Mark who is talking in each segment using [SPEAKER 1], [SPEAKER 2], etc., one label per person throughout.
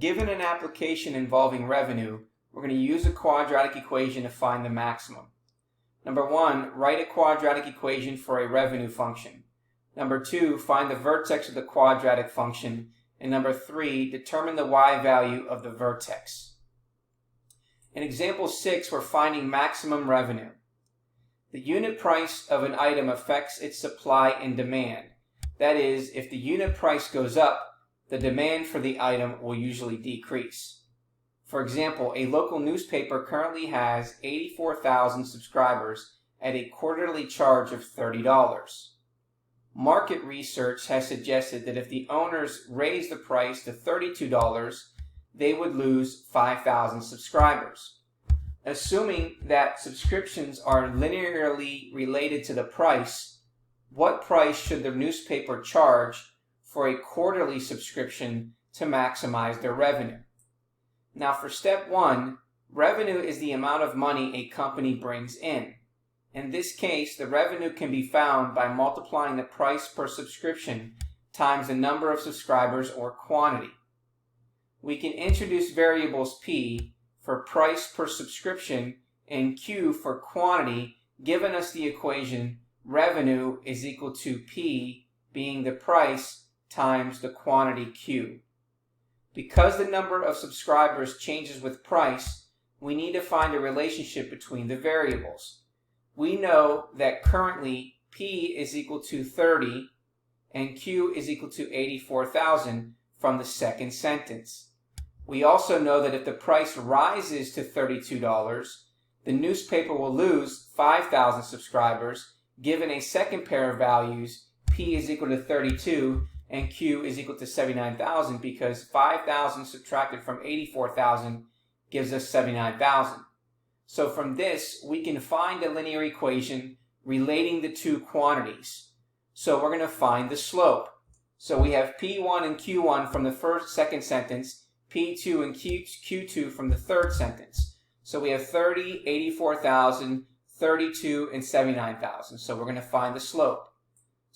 [SPEAKER 1] Given an application involving revenue, we're going to use a quadratic equation to find the maximum. Number 1, write a quadratic equation for a revenue function. Number 2, find the vertex of the quadratic function. And number 3, determine the y value of the vertex. In example 6, we're finding maximum revenue. The unit price of an item affects its supply and demand. That is, if the unit price goes up, the demand for the item will usually decrease. For example, a local newspaper currently has 84,000 subscribers at a quarterly charge of $30. Market research has suggested that if the owners raise the price to $32, they would lose 5,000 subscribers. Assuming that subscriptions are linearly related to the price, what price should the newspaper charge for a quarterly subscription to maximize their revenue? Now for step 1, revenue is the amount of money a company brings in. In this case, the revenue can be found by multiplying the price per subscription times the number of subscribers or quantity. We can introduce variables P for price per subscription and Q for quantity, giving us the equation revenue is equal to P being the price times the quantity Q. Because the number of subscribers changes with price, we need to find a relationship between the variables. We know that currently P is equal to 30 and Q is equal to 84,000 from the second sentence. We also know that if the price rises to $32, the newspaper will lose 5,000 subscribers, given a second pair of values, P is equal to 32 and Q is equal to 79,000, because 5,000 subtracted from 84,000 gives us 79,000. So from this, we can find a linear equation relating the two quantities. So we're going to find the slope. So we have P1 and Q1 from the second sentence, P2 and Q2 from the third sentence. So we have 30, 84,000, 32, and 79,000. So we're going to find the slope.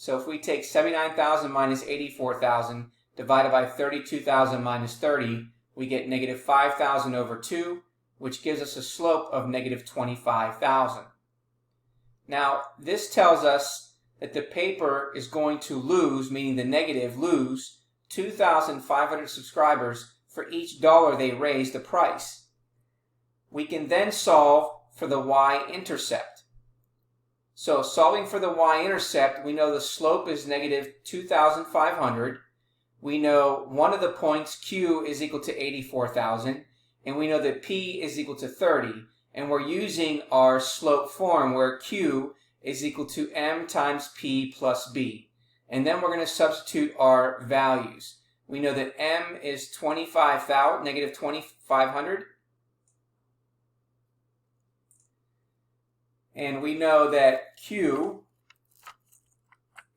[SPEAKER 1] So if we take 79,000 minus 84,000 divided by 32,000 minus 30, we get negative 5,000 over 2, which gives us a slope of negative 25,000. Now, this tells us that the paper is going to lose, meaning the negative, lose 2,500 subscribers for each dollar they raise the price. We can then solve for the y-intercept. So solving for the y-intercept, we know the slope is negative 2,500. We know one of the points, Q, is equal to 84,000. And we know that P is equal to 30. And we're using our slope form where Q is equal to M times P plus B. And then we're going to substitute our values. We know that M is 25,000, negative 2,500. And we know that Q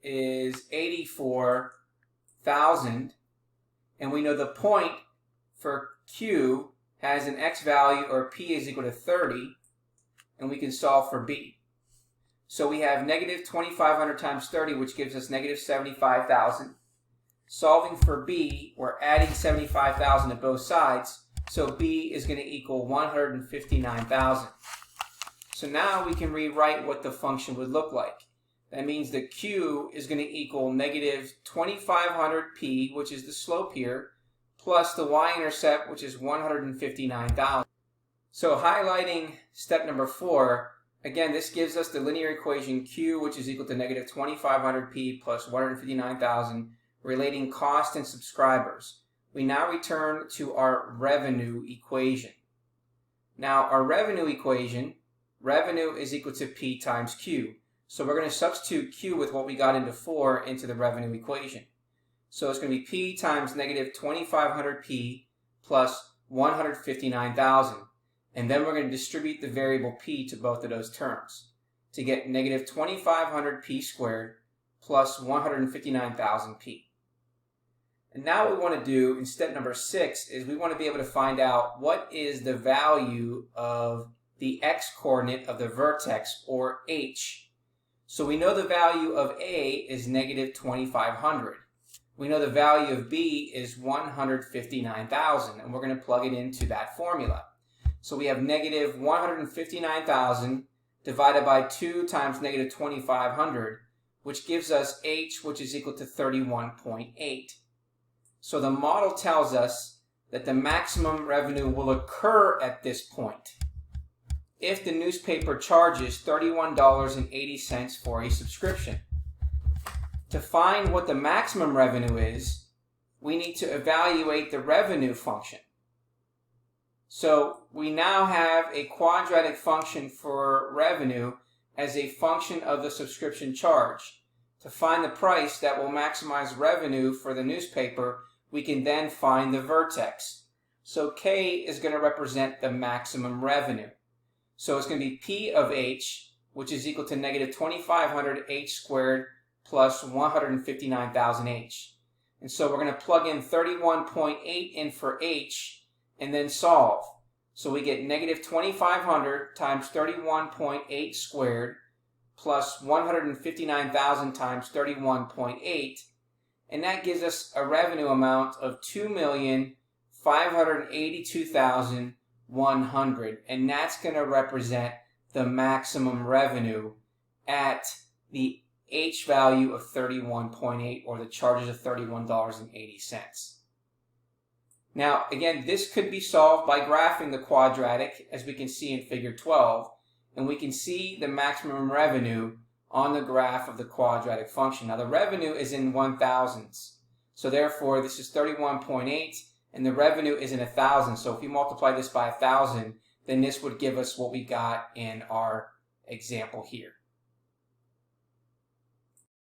[SPEAKER 1] is 84,000. And we know the point for Q has an x value, or P is equal to 30. And we can solve for B. So we have negative 2,500 times 30, which gives us negative 75,000. Solving for B, we're adding 75,000 to both sides. So B is going to equal 159,000. So now we can rewrite what the function would look like. That means that Q is going to equal negative 2,500p, which is the slope here, plus the y-intercept, which is 159,000. So highlighting step number 4, again, this gives us the linear equation Q, which is equal to negative 2,500p plus 159,000, relating cost and subscribers. We now return to our revenue equation. Now, our revenue equation, revenue is equal to P times Q. So we're going to substitute Q with what we got into 4 into the revenue equation. So it's going to be P times negative 2,500P plus 159,000. And then we're going to distribute the variable P to both of those terms to get negative 2,500P squared plus 159,000P. And now what we want to do in step number 6 is we want to be able to find out what is the value of the x-coordinate of the vertex, or h. So we know the value of A is negative 2,500. we know the value of B is 159,000, and we're going to plug it into that formula. So we have negative 159,000 divided by 2 times negative 2,500, which gives us H, which is equal to 31.8. So the model tells us that the maximum revenue will occur at this point if the newspaper charges $31.80 for a subscription. To find what the maximum revenue is, we need to evaluate the revenue function. So we now have a quadratic function for revenue as a function of the subscription charge. To find the price that will maximize revenue for the newspaper, we can then find the vertex. So K is going to represent the maximum revenue. So it's going to be P of H, which is equal to negative 2,500 H squared plus 159,000 H. And so we're going to plug in 31.8 in for H and then solve. So we get negative 2,500 times 31.8 squared plus 159,000 times 31.8, and that gives us a revenue amount of 2,582,100, and that's going to represent the maximum revenue at the H value of 31.8, or the charges of $31.80. Now, again, this could be solved by graphing the quadratic, as we can see in figure 12, and we can see the maximum revenue on the graph of the quadratic function. Now, the revenue is in 1,000s, so therefore this is 31.8, and the revenue is in 1,000. So if we multiply this by 1,000, then this would give us what we got in our example here.